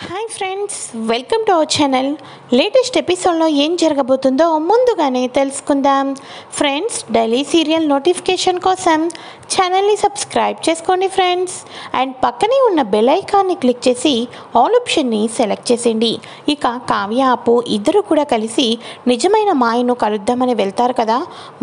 Hi friends, welcome to our channel. Latest ఎపిసోడ్లో ఏం జరగబోతుందో ముందుగానే తెలుసుకుందాం. ఫ్రెండ్స్, డైలీ సీరియల్ నోటిఫికేషన్ కోసం ఛానల్ని సబ్స్క్రైబ్ చేసుకోండి ఫ్రెండ్స్. అండ్ పక్కనే ఉన్న బెల్ ఐకాన్ని క్లిక్ చేసి ఆల్ ఆప్షన్ని సెలెక్ట్ చేసేయండి. ఇక కావ్య, అప్పు ఇద్దరు కూడా కలిసి నిజమైన మాయను కలుద్దామని వెళ్తారు కదా.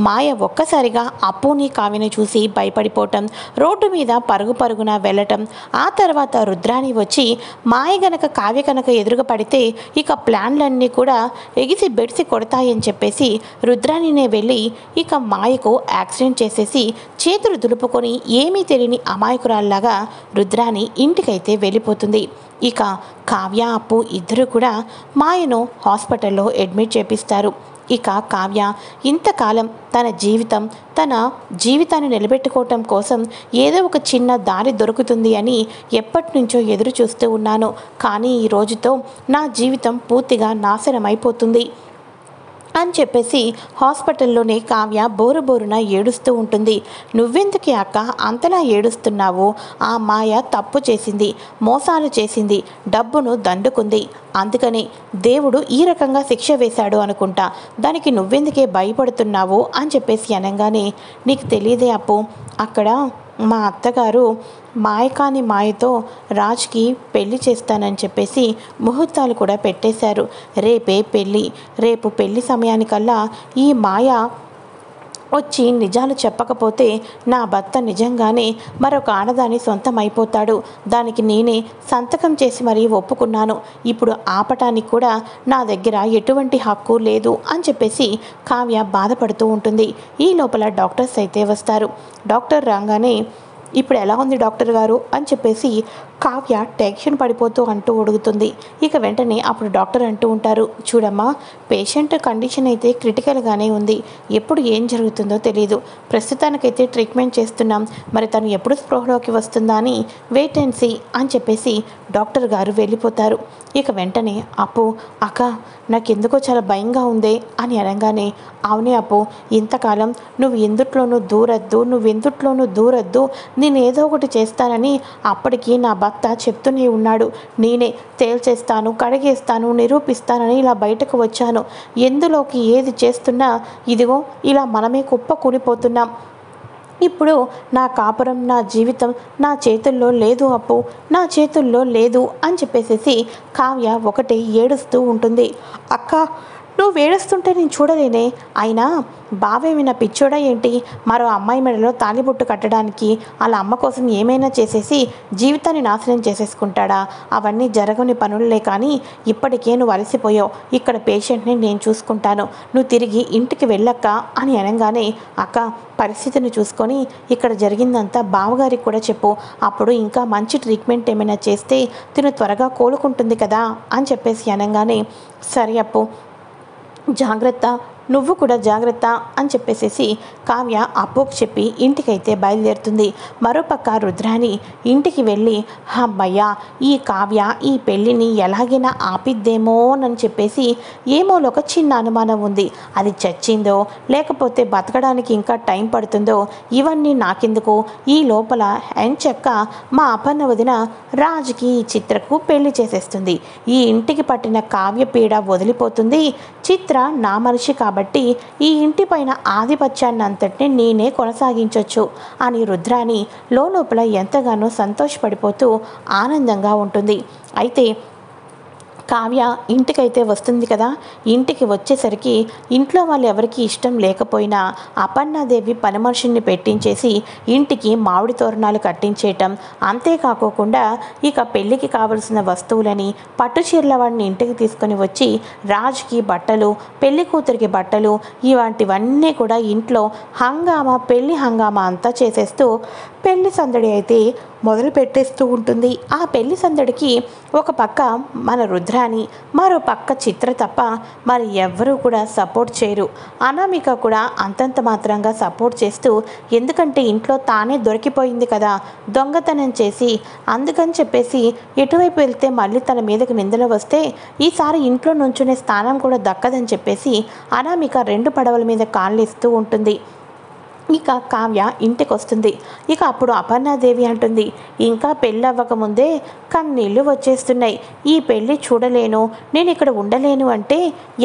మాయ ఒక్కసారిగా అప్పుని కావ్యని చూసి భయపడిపోవటం, రోడ్డు మీద పరుగు పరుగున వెళ్ళటం, ఆ తర్వాత రుద్రాని వచ్చి మాయ గనక కావ్య కనుక ఎదురుగా పడితే ఇక ప్లాన్లన్నీ కూడా ఎగిసి బెడిసి కొడతాయని చెప్పేసి రుద్రానినే వెళ్ళి ఇక మాయకు యాక్సిడెంట్ చేసేసి చేతులు దులుపుకొని ఏమీ తెలియని అమాయకురాల్లాగా రుద్రాని ఇంటికైతే వెళ్ళిపోతుంది. ఇక కావ్య, అప్పు ఇద్దరు కూడా మాయను హాస్పిటల్లో అడ్మిట్ చేపిస్తారు. ఇక కావ్య ఇంతకాలం తన జీవితాన్ని నిలబెట్టుకోవటం కోసం ఏదో ఒక చిన్న దారి దొరుకుతుంది అని ఎప్పటి నుంచో ఎదురు చూస్తూ ఉన్నాను. కానీ ఈ రోజుతో నా జీవితం పూర్తిగా నాశనం అయిపోతుంది అని చెప్పేసి హాస్పిటల్లోనే కావ్య బోరున ఏడుస్తూ ఉంటుంది. నువ్వెందుకు అక్క అంతలా ఏడుస్తున్నావు? ఆ మాయ తప్పు చేసింది, మోసాలు చేసింది, డబ్బును దండుకుంది, అందుకని దేవుడు ఈ రకంగా శిక్ష వేశాడు అనుకుంటా, దానికి నువ్వెందుకే భయపడుతున్నావు అని చెప్పేసి అనగానే, నీకు తెలియదే అప్పు, అక్కడ మా అత్తగారు మాయకాని మాయతో రాజ్కి పెళ్లి చేస్తానని చెప్పేసి ముహూర్తాలు కూడా పెట్టేశారు. రేపే పెళ్ళి. రేపు పెళ్లి సమయానికల్లా ఈ మాయ వచ్చి నిజాలు చెప్పకపోతే నా భర్త నిజంగానే మరొక ఆడదాని సొంతం అయిపోతాడు. దానికి నేనే సంతకం చేసి మరీ ఒప్పుకున్నాను. ఇప్పుడు ఆపటానికి కూడా నా దగ్గర ఎటువంటి హక్కు లేదు అని చెప్పేసి కావ్య బాధపడుతూ ఉంటుంది. ఈ లోపల డాక్టర్స్ అయితే వస్తారు. డాక్టర్ రాగానే, ఇప్పుడు ఎలా ఉంది డాక్టర్ గారు అని చెప్పేసి కావ్య టెన్షన్ పడిపోతూ అంటూ అడుగుతుంది. ఇక వెంటనే అప్పుడు డాక్టర్ అంటూ ఉంటారు, చూడమ్మా, పేషెంట్ కండిషన్ అయితే క్రిటికల్గానే ఉంది. ఎప్పుడు ఏం జరుగుతుందో తెలియదు. ప్రస్తుతానికైతే ట్రీట్మెంట్ చేస్తున్నాం. మరి తను ఎప్పుడు స్పృహలోకి వస్తుందా అని వెయిట్ అండ్ సీ అని చెప్పేసి డాక్టర్ గారు వెళ్ళిపోతారు. ఇక వెంటనే అప్పు, అక్క నాకెందుకో చాలా భయంగా ఉంది అని అనగానే, అవునే అప్పు, ఇంతకాలం నువ్వు ఎందుట్లోనూ దూరద్దు, నేను ఏదో ఒకటి చేస్తానని అప్పటికి నా భర్త చెప్తూనే ఉన్నాడు. నేనే తేల్చేస్తాను, కడిగేస్తాను, నిరూపిస్తానని ఇలా బయటకు వచ్చాను. ఎందులోకి ఏది చేస్తున్నా ఇదిగో ఇలా మనమే కుప్ప కూలిపోతున్నాం. ఇప్పుడు నా కాపురం, నా జీవితం నా చేతుల్లో లేదు అప్పు, నా చేతుల్లో లేదు అని చెప్పేసేసి కావ్య ఒకటే ఏడుస్తూ ఉంటుంది. అక్క, నువ్వు ఏడుస్తుంటే నేను చూడలేనే. అయినా బావేమైనా పిచ్చోడా ఏంటి? మరో అమ్మాయి మెడలో తాలిబొట్టు కట్టడానికి వాళ్ళ అమ్మ కోసం ఏమైనా చేసేసి జీవితాన్ని నాశనం చేసేసుకుంటాడా? అవన్నీ జరగని పనులే. కానీ ఇప్పటికే నువ్వు అలసిపోయావు. ఇక్కడ పేషెంట్ని నేను చూసుకుంటాను, నువ్వు తిరిగి ఇంటికి వెళ్ళక్క అని అనగానే, అక్క పరిస్థితిని చూసుకొని ఇక్కడ జరిగిందంతా బావగారికి కూడా చెప్పు. అప్పుడు ఇంకా మంచి ట్రీట్మెంట్ ఏమైనా చేస్తే తిను త్వరగా కోలుకుంటుంది కదా అని చెప్పేసి అనగానే, సరే అప్పు, జాగ్రత్త, నువ్వు కూడా జాగ్రత్త అని చెప్పేసేసి కావ్య అప్పుకు చెప్పి ఇంటికైతే బయలుదేరుతుంది. మరోపక్క రుద్రాని ఇంటికి వెళ్ళి, అమ్మయ్యా, ఈ కావ్య ఈ పెళ్ళిని ఎలాగైనా ఆపిద్దేమోనని చెప్పేసి ఏమోలో ఒక చిన్న అనుమానం ఉంది. అది చచ్చిందో లేకపోతే బతకడానికి ఇంకా టైం పడుతుందో ఇవన్నీ నాకెందుకు, ఈ లోపల ఎంచక్క మా అపన్న వదిన రాజుకి ఈ చిత్రకు పెళ్లి చేసేస్తుంది. ఈ ఇంటికి పట్టిన కావ్య పీడ వదిలిపోతుంది. చిత్ర నా మనిషి కాబట్టి ఈ ఇంటి పైన ఆధిపత్యాన్ని అంతటిని నేనే కొనసాగించవచ్చు అని రుద్రాని లోపల ఎంతగానో సంతోషపడిపోతూ ఆనందంగా ఉంటుంది. అయితే కావ్య ఇంటికైతే వస్తుంది కదా. ఇంటికి వచ్చేసరికి ఇంట్లో వాళ్ళు ఎవరికి ఇష్టం లేకపోయినా అపర్ణాదేవి పని మనుషుల్ని పెట్టించేసి ఇంటికి మామిడి తోరణాలు కట్టించేయటం, అంతేకాకుండా ఇక పెళ్ళికి కావలసిన వస్తువులని పట్టు చీరల వాడిని ఇంటికి తీసుకొని వచ్చి రాజ్కి బట్టలు, పెళ్లి కూతురికి బట్టలు, ఇలాంటివన్నీ కూడా ఇంట్లో పెళ్లి హంగామా అంతా చేసేస్తూ పెళ్లి సందడి అయితే మొదలు పెట్టేస్తూ ఉంటుంది. ఆ పెళ్లి సందడికి ఒక పక్క మన రుద్రాని, మరో పక్క చిత్ర తప్ప మరి ఎవ్వరూ కూడా సపోర్ట్ చేయరు. అనామిక కూడా అంతంత మాత్రంగా సపోర్ట్ చేస్తూ, ఎందుకంటే ఇంట్లో తానే దొరికిపోయింది కదా దొంగతనం చేసి, అందుకని చెప్పేసి ఎటువైపు వెళ్తే మళ్ళీ తన మీదకి నిందలు వస్తే ఈసారి ఇంట్లో నుంచునే స్థానం కూడా దక్కదని చెప్పేసి అనామిక రెండు పడవల మీద కాళ్ళేస్తూ ఉంటుంది. ఇక కావ్య ఇంటికి వస్తుంది. ఇక అప్పుడు అపర్ణాదేవి అంటుంది, ఇంకా పెళ్ళి అవ్వకముందే కన్నీళ్ళు వచ్చేస్తున్నాయి. ఈ పెళ్ళి చూడలేను, నేను ఇక్కడ ఉండలేను అంటే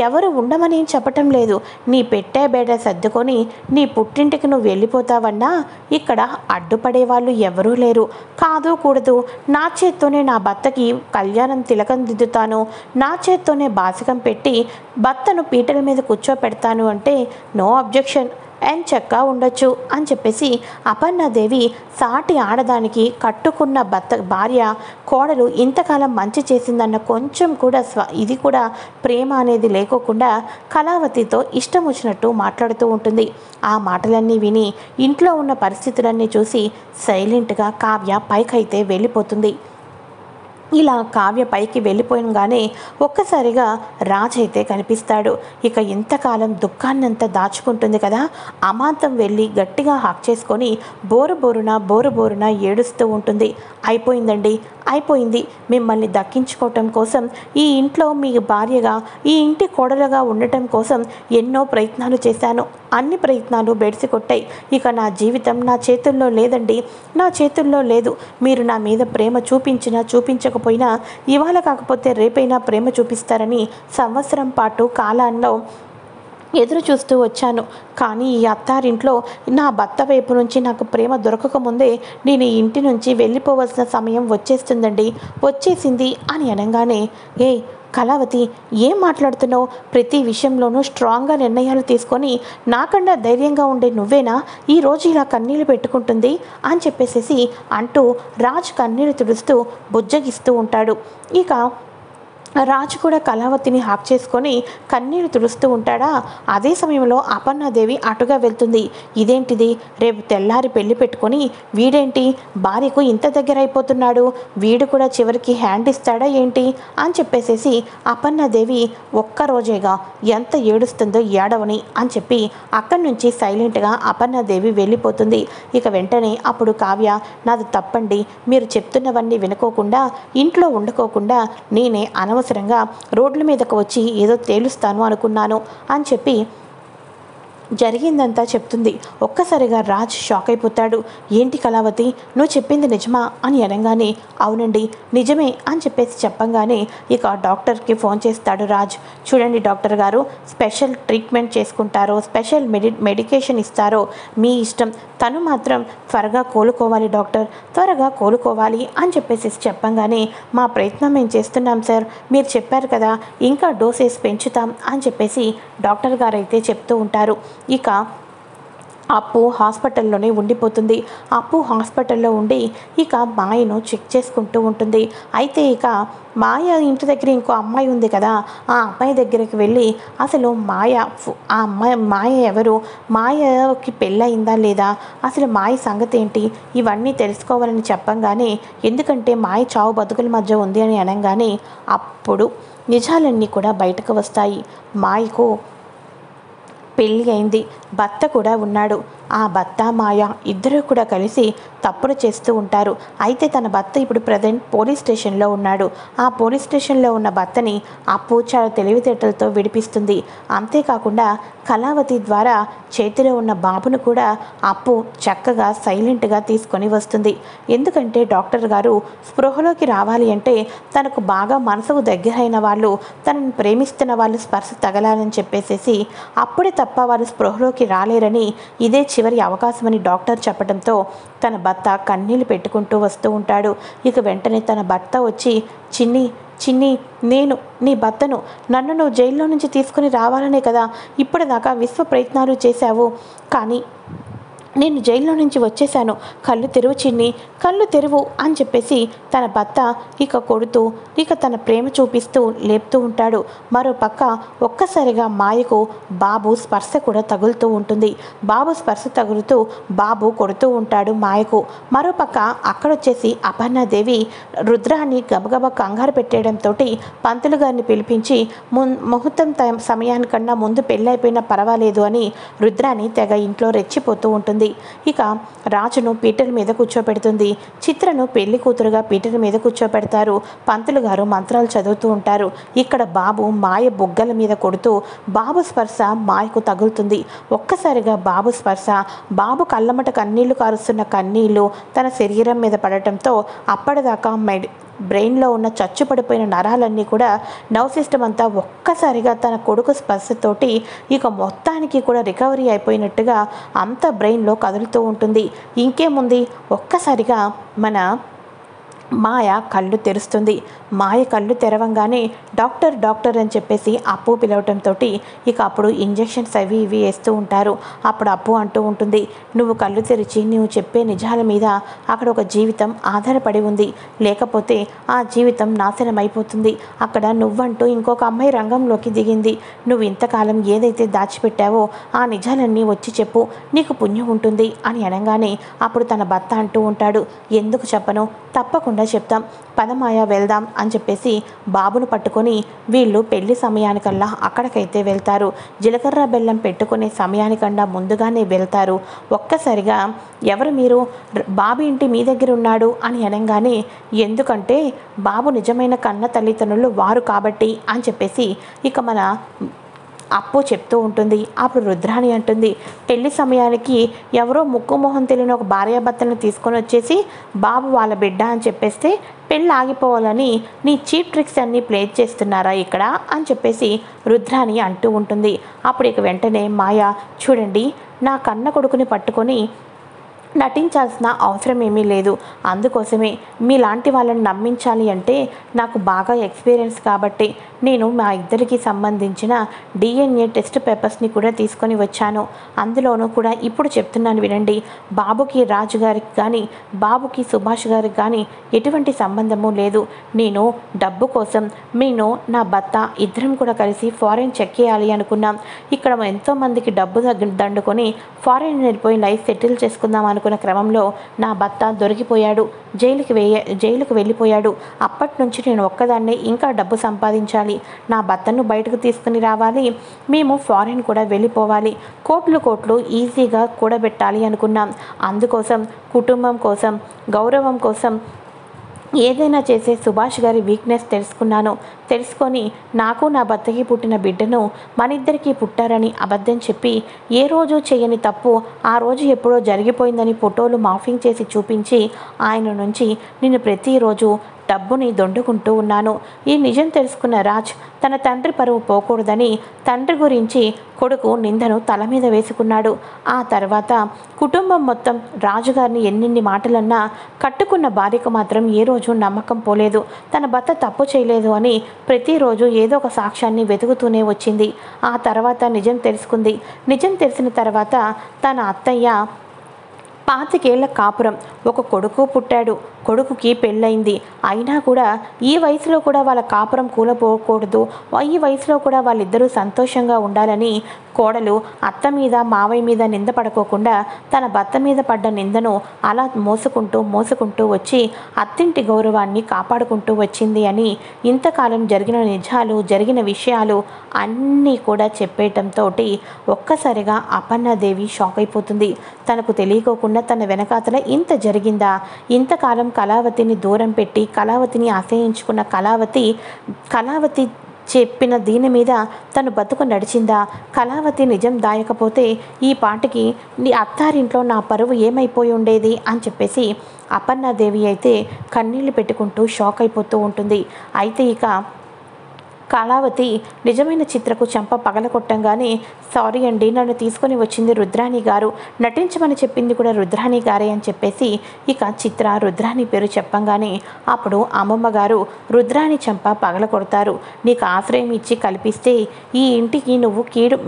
ఎవరు ఉండమని చెప్పటం లేదు. నీ పెట్టే బేడ సర్దుకొని నీ పుట్టింటికి నువ్వు వెళ్ళిపోతావన్నా ఇక్కడ అడ్డుపడే వాళ్ళు ఎవరూ లేరు. కాదు కూడదు, నా చేత్తోనే నా భర్తకి కళ్యాణం తిలకం దిద్దుతాను, నా చేత్తోనే బాసికం పెట్టి భర్తను పీటల మీద కూర్చోపెడతాను అంటే నో అబ్జెక్షన్ అండ్ చక్కగా ఉండొచ్చు అని చెప్పేసి అపర్ణాదేవి సాటి ఆడదానికి కట్టుకున్న భార్య కోడలు ఇంతకాలం మంచి చేసిందన్న కొంచెం కూడా ఇది కూడా ప్రేమ అనేది లేకోకుండా కళావతితో ఇష్టం వచ్చినట్టు మాట్లాడుతూ ఉంటుంది. ఆ మాటలన్నీ విని ఇంట్లో ఉన్న పరిస్థితులన్నీ చూసి సైలెంట్గా కావ్య పైకైతే వెళ్ళిపోతుంది. ఇలా కావ్య పైకి వెళ్ళిపోయినగానే ఒక్కసారిగా రాజ్ అయితే కనిపిస్తాడు. ఇక ఇంతకాలం దుఃఖాన్నంతా దాచుకుంటుంది కదా, అమాంతం వెళ్ళి గట్టిగా హాక్ చేసుకొని బోరున ఏడుస్తూ ఉంటుంది. అయిపోయిందండి, అయిపోయింది. మిమ్మల్ని దక్కించుకోవటం కోసం, ఈ ఇంట్లో మీ భార్యగా, ఈ ఇంటి కోడలుగా ఉండటం కోసం ఎన్నో ప్రయత్నాలు చేశాను. అన్ని ప్రయత్నాలు బెడిసి కొట్టాయి. ఇక నా జీవితం నా చేతుల్లో లేదండి, నా చేతుల్లో లేదు. మీరు నా మీద ప్రేమ చూపించినా చూపించకపోయినా ఇవాళ కాకపోతే రేపైనా ప్రేమ చూపిస్తారని సంవత్సరం పాటు కాలంలో ఎదురు చూస్తూ వచ్చాను. కానీ ఈ అత్తారింట్లో నా భర్త వైపు నుంచి నాకు ప్రేమ దొరకకముందే నేను ఈ ఇంటి నుంచి వెళ్ళిపోవలసిన సమయం వచ్చేస్తుందండి, వచ్చేసింది అని అనగానే, ఏ కళావతి ఏం మాట్లాడుతున్నావు? ప్రతి విషయంలోనూ స్ట్రాంగ్గా నిర్ణయాలు తీసుకొని నాకన్నా ధైర్యంగా ఉండే నువ్వేనా ఈరోజు ఇలా కన్నీళ్ళు పెట్టుకుంటుంది అని చెప్పేసేసి అంటూ రాజు కన్నీళ్ళు తుడుస్తూ బుజ్జగిస్తూ ఉంటాడు. ఇక రాజు కూడా కళావతిని హాక్ చేసుకొని కన్నీరు తుడుస్తూ ఉంటాడా. అదే సమయంలో అపర్ణాదేవి అటుగా వెళ్తుంది. ఇదేంటిది, రేపు తెల్లారి పెళ్లి పెట్టుకొని వీడేంటి భార్యకు ఇంత దగ్గర అయిపోతున్నాడు, వీడు కూడా చివరికి హ్యాండ్ ఇస్తాడా ఏంటి అని చెప్పేసేసి అపర్ణాదేవి ఒక్కరోజేగా ఎంత ఏడుస్తుందో ఏడవని అని చెప్పి అక్కడి నుంచి సైలెంట్గా అపర్ణాదేవి వెళ్ళిపోతుంది. ఇక వెంటనే అప్పుడు కావ్య, నాది తప్పండి, మీరు చెప్తున్నవన్నీ వినుకోకుండా ఇంట్లో ఉండకోకుండా నేనే అనవసరంగా రోడ్ల మీదకు వచ్చి ఏదో తేలుస్తాను అనుకున్నాను అని చెప్పి జరిగిందంతా చెప్తుంది. ఒక్కసారిగా రాజ్ షాక్ అయిపోతాడు. ఏంటి కళావతి, నువ్వు చెప్పింది నిజమా అని అనగానే, అవునండి నిజమే అని చెప్పేసి చెప్పంగానే ఇక డాక్టర్కి ఫోన్ చేస్తాడు రాజ్. చూడండి డాక్టర్ గారు, స్పెషల్ ట్రీట్మెంట్ చేసుకుంటారో స్పెషల్ మెడికేషన్ ఇస్తారో మీ ఇష్టం, తను మాత్రం త్వరగా కోలుకోవాలి డాక్టర్, త్వరగా కోలుకోవాలి అని చెప్పేసి చెప్పంగానే, మా ప్రయత్నం మేము చేస్తున్నాం సార్, మీరు చెప్పారు కదా ఇంకా డోసేస్ పెంచుతాం అని చెప్పేసి డాక్టర్ గారు అయితే చెప్తూ ఉంటారు. ఇక అప్పు హాస్పిటల్లోనే ఉండిపోతుంది. అప్పు హాస్పిటల్లో ఉండి ఇక మాయను చెక్ చేసుకుంటూ ఉంటుంది. అయితే ఇక మాయ ఇంటి దగ్గర ఇంకో అమ్మాయి ఉంది కదా, ఆ అమ్మాయి దగ్గరికి వెళ్ళి అసలు మాయ ఎవరు, మాయకి పెళ్ళయిందా లేదా, అసలు మాయ సంగతి ఏంటి, ఇవన్నీ తెలుసుకోవాలని చెప్పంగానే, ఎందుకంటే మాయ చావు బతుకుల మధ్య ఉంది అని అనగానే అప్పుడు నిజాలన్నీ కూడా బయటకు వస్తాయి. మాయకు పెళ్ళి అయింది, భర్త కూడా ఉన్నాడు. ఆ భర్త మాయ ఇద్దరూ కూడా కలిసి తప్పులు చేస్తూ ఉంటారు. అయితే తన భర్త ఇప్పుడు ప్రజెంట్ పోలీస్ స్టేషన్లో ఉన్నాడు. ఆ పోలీస్ స్టేషన్లో ఉన్న భర్తని అప్పు చాలా తెలివితేటలతో విడిపిస్తుంది. అంతేకాకుండా కళావతి ద్వారా చేతిలో ఉన్న బాబును కూడా అప్పు చక్కగా సైలెంట్గా తీసుకొని వస్తుంది. ఎందుకంటే డాక్టర్ గారు స్పృహలోకి రావాలి అంటే తనకు బాగా మనసుకు దగ్గరైన వాళ్ళు, తనని ప్రేమిస్తున్న వాళ్ళు స్పర్శ తగలాలని చెప్పేసేసి అప్పుడే తప్ప వారు స్పృహలోకి రాలేరని, ఇదే చివరి అవకాశమని డాక్టర్ చెప్పడంతో తన భర్త కన్నీళ్ళు పెట్టుకుంటూ వస్తూ ఉంటాడు. ఇక వెంటనే తన భర్త వచ్చి, చిన్ని నేను నీ భర్తను, నన్ను నువ్వు జైల్లో నుంచి తీసుకుని రావాలనే కదా ఇప్పటిదాకా విశ్వ ప్రయత్నాలు చేశావు, కానీ నేను జైల్లో నుంచి వచ్చేసాను, కళ్ళు తెరువు చిన్ని, కళ్ళు తెరువు అని చెప్పేసి తన భర్త ఇక కొడుతూ ఇక తన ప్రేమ చూపిస్తూ లేపుతూ ఉంటాడు. మరో పక్క ఒక్కసారిగా మాయకు బాబు స్పర్శ కూడా తగులుతూ ఉంటుంది. బాబు స్పర్శ తగులుతూ బాబు కొడుతూ ఉంటాడు మాయకు. మరోపక్క అక్కడొచ్చేసి అపర్ణాదేవి రుద్రాన్ని గబగబా కంగారు పెట్టేయడంతో పంతులు గారిని పిలిపించి ముహూర్తం సమయానికన్నా ముందు పెళ్ళైపోయినా పర్వాలేదు అని రుద్రాన్ని తెగ ఇంట్లో రెచ్చిపోతూ ఉంటుంది. ఉంటుంది. ఇక రాజును పీటల మీద కూర్చోపెడుతుంది. చిత్రను పెళ్లి కూతురుగా పీటల మీద కూర్చోపెడతారు. పంతులు గారు మంత్రాలు చదువుతూ ఉంటారు. ఇక్కడ బాబు మాయ బొగ్గల మీద కొడుతూ బాబు స్పర్శ మాయకు తగులుతుంది. ఒక్కసారిగా బాబు స్పర్శ, బాబు కళ్ళమట కన్నీళ్లు కారుస్తున్న కన్నీళ్లు తన శరీరం మీద పడటంతో అప్పటిదాకా బ్రెయిన్లో ఉన్న చచ్చుపడిపోయిన నరాలన్నీ కూడా నర్వ్ సిస్టమ్ అంతా ఒక్కసారిగా తన కొడుకు స్పర్శతోటి ఇక మొత్తానికి కూడా రికవరీ అయిపోయినట్టుగా అంత బ్రెయిన్లో కదులుతూ ఉంటుంది. ఇంకేముంది, ఒక్కసారిగా మన మాయ కళ్ళు తెరుస్తుంది. మాయ కళ్ళు తెరవంగానే డాక్టర్ డాక్టర్ అని చెప్పేసి అప్పు పిలవటంతో ఇక అప్పుడు ఇంజెక్షన్స్ అవి ఇవి వేస్తూ ఉంటారు. అప్పుడు అప్పు అంటూ ఉంటుంది, నువ్వు కళ్ళు తెరిచి నువ్వు చెప్పే నిజాల మీద అక్కడ ఒక జీవితం ఆధారపడి ఉంది, లేకపోతే ఆ జీవితం నాశనం అయిపోతుంది. అక్కడ నువ్వంటూ ఇంకొక అమ్మాయి రంగంలోకి దిగింది. నువ్వు ఇంతకాలం ఏదైతే దాచిపెట్టావో ఆ నిజాలన్నీ వచ్చి చెప్పు, నీకు పుణ్యం ఉంటుంది అని అనగానే అప్పుడు తన భర్త అంటూ ఉంటాడు, ఎందుకు చెప్పను, తప్పకుండా చెప్తాం, పదమాయ వెళ్దాం అని చెప్పేసి బాబును పట్టుకొని వీళ్ళు పెళ్లి సమయానికల్లా అక్కడికైతే వెళ్తారు. జీలకర్ర బెల్లం పెట్టుకునే సమయానికన్నా ముందుగానే వెళ్తారు. ఒక్కసారిగా ఎవరు మీరు, బాబు ఇంటి మీ దగ్గర ఉన్నాడు అని అనగానే ఎందుకంటే బాబు నిజమైన కన్న తల్లిదండ్రులు వారు కాబట్టి అని చెప్పేసి ఇక మన అప్పు చెప్తూ ఉంటుంది. అప్పుడు రుద్రాణి అంటుంది, పెళ్లి సమయానికి ఎవరో ముక్కు మొహం తెలియని ఒక భార్యాభర్తలను తీసుకొని వచ్చేసి బాబు వాళ్ళ బిడ్డ అని చెప్పేస్తే పెళ్ళి ఆగిపోవాలని నీ చీప్ ట్రిక్స్ అన్నీ ప్లే చేస్తున్నారా ఇక్కడ అని చెప్పేసి రుద్రాణి అంటూ ఉంటుంది. అప్పుడు ఇక వెంటనే మాయ, చూడండి, నా కన్న కొడుకుని పట్టుకొని నటించాల్సిన అవసరం ఏమీ లేదు. అందుకోసమే మీలాంటి వాళ్ళని నమ్మించాలి అంటే నాకు బాగా ఎక్స్పీరియన్స్ కాబట్టి నేను మా ఇద్దరికి సంబంధించిన DNA టెస్ట్ పేపర్స్ని కూడా తీసుకొని వచ్చాను. అందులోనూ కూడా ఇప్పుడు చెప్తున్నాను వినండి, బాబుకి రాజు గారికి కానీ బాబుకి సుభాష్ గారికి కానీ ఎటువంటి సంబంధము లేదు. నేను డబ్బు కోసం నేను నా భర్త ఇద్దరం కూడా కలిసి ఫారెన్ చెక్ చేయాలి అనుకున్నాం. ఇక్కడ ఎంతోమందికి డబ్బు దండుకొని ఫారెన్ వెళ్ళిపోయి లైఫ్ సెటిల్ చేసుకుందాం అనుకున్న క్రమంలో నా భర్త దొరికిపోయాడు, జైలుకు వెళ్ళిపోయాడు. అప్పటి నుంచి నేను ఒక్కదాన్నే ఇంకా డబ్బు సంపాదించాలి, నా భర్తను బయటకు తీసుకుని రావాలి, మేము ఫారెన్ కూడా వెళ్ళిపోవాలి, కోట్లు ఈజీగా కూడబెట్టాలి అనుకున్నాం. అందుకోసం కుటుంబం కోసం, గౌరవం కోసం ఏదైనా చేసే సుభాష్ గారి వీక్నెస్ తెలుసుకొని నాకు నా భర్తకి పుట్టిన బిడ్డను మనిద్దరికీ పుట్టారని అబద్ధం చెప్పి ఏ రోజు చేయని తప్పు ఆ రోజు ఎప్పుడో జరిగిపోయిందని ఫోటోలు మాఫింగ్ చేసి చూపించి ఆయన నుంచి నేను ప్రతిరోజు డబ్బుని దొండుకుంటూ ఉన్నాను. ఈ నిజం తెలుసుకున్న రాజ్ తన తండ్రి పరువు పోకూడదని తండ్రి గురించి కొడుకు నిందను తల మీద వేసుకున్నాడు. ఆ తర్వాత కుటుంబం మొత్తం రాజుగారిని ఎన్నెన్ని మాటలన్నా కట్టుకున్న భార్యకు మాత్రం ఏ రోజు నమ్మకం పోలేదు. తన భర్త తప్పు చేయలేదు అని ప్రతిరోజు ఏదో ఒక సాక్ష్యాన్ని వెతుకుతూనే వచ్చింది. ఆ తర్వాత నిజం తెలుసుకుంది. నిజం తెలిసిన తర్వాత తన అత్తయ్య 25 ఏళ్ల కాపురం, ఒక కొడుకు పుట్టాడు, కొడుకుకి పెళ్ళయింది. అయినా కూడా ఈ వయసులో కూడా వాళ్ళ కాపురం కూలపోకూడదు, ఈ వయసులో కూడా వాళ్ళిద్దరూ సంతోషంగా ఉండాలని కోడలు అత్త మీద మావయ్య మీద నింద పడుకోకుండా తన భర్త మీద పడ్డ నిందను అలా మోసుకుంటూ వచ్చి అత్తింటి గౌరవాన్ని కాపాడుకుంటూ వచ్చింది అని ఇంతకాలం జరిగిన నిజాలు, జరిగిన విషయాలు అన్నీ కూడా చెప్పేయటంతో ఒక్కసారిగా అపర్ణాదేవి షాక్ అయిపోతుంది. తనకు తెలియకోకుండా తన వెనకాతల ఇంత జరిగిందా, ఇంతకాలం కళావతిని దూరం పెట్టి కళావతిని ఆశ్రయించుకున్న కళావతి చెప్పిన దీని మీద తను బతుకు నడిచిందా, కళావతి నిజం దాయకపోతే ఈ పాటికి నీ అత్తారింట్లో నా పరువు ఏమైపోయి ఉండేది అని చెప్పేసి అపర్ణాదేవి అయితే కన్నీళ్లు పెట్టుకుంటూ షాక్ అయిపోతూ ఉంటుంది. అయితే ఇక కళావతి నిజమైన చిత్రకు చెంప పగలకొట్టంగానే సారీ అండి, నన్ను తీసుకొని వచ్చింది రుద్రాణి గారు, నటించమని చెప్పింది కూడా రుద్రాణి గారే అని చెప్పేసి ఇక చిత్ర రుద్రాణి పేరు చెప్పంగానే అప్పుడు అమ్మమ్మ గారు రుద్రాణి చెంప పగలకొడతారు. నీకు ఆశ్రయం ఇచ్చి కల్పిస్తే ఈ ఇంటికి నువ్వు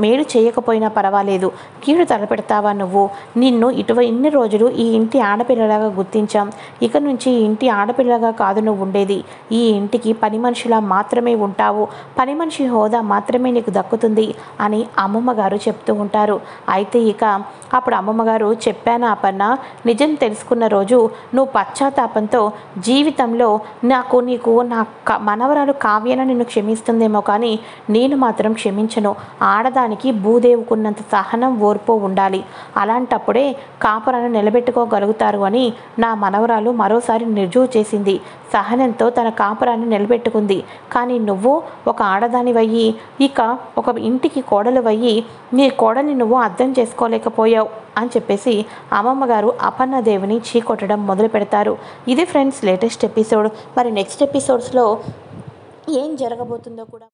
మేలు చేయకపోయినా పర్వాలేదు, కీడు తలపెడతావా నువ్వు, నిన్ను ఇన్ని రోజులు ఈ ఇంటి ఆడపిల్లలాగా గుర్తించాం, ఇక నుంచి ఈ ఇంటి ఆడపిల్లగా కాదు నువ్వు ఉండేది, ఈ ఇంటికి పని మనిషిలా మాత్రమే ఉంటావు పని మనిషి హోదా మాత్రమే నీకు దక్కుతుంది అని అమ్మమ్మ గారు చెప్తూ ఉంటారు. అయితే ఇక అప్పుడు అమ్మమ్మ గారు, చెప్పాను అపర్ణ, నిజం తెలుసుకున్న రోజు నువ్వు పశ్చాత్తాపంతో జీవితంలో నీకు నా మనవరాలు కావ్యన నిన్ను క్షమిస్తుందేమో కానీ నేను మాత్రం క్షమించను. ఆడదానికి భూదేవుకున్నంత సహనం, ఓర్పు ఉండాలి. అలాంటప్పుడే కాపురాన్ని నిలబెట్టుకోగలుగుతారు అని నా మనవరాలు మరోసారి రుజువు చేసింది. సహనంతో తన కాపురాన్ని నిలబెట్టుకుంది. కానీ నువ్వు ఒక ఆడదానివయ్యి, ఇక ఒక ఇంటికి కోడలువయ్యి నీ కోడల్ని నువ్వు అర్థం చేసుకోలేకపోయావు అని చెప్పేసి అమ్మమ్మ గారు అపర్ణదేవిని చీకొట్టడం మొదలు పెడతారు. ఇది ఫ్రెండ్స్ లేటెస్ట్ ఎపిసోడ్. మరి నెక్స్ట్ ఎపిసోడ్స్లో ఏం జరగబోతుందో కూడా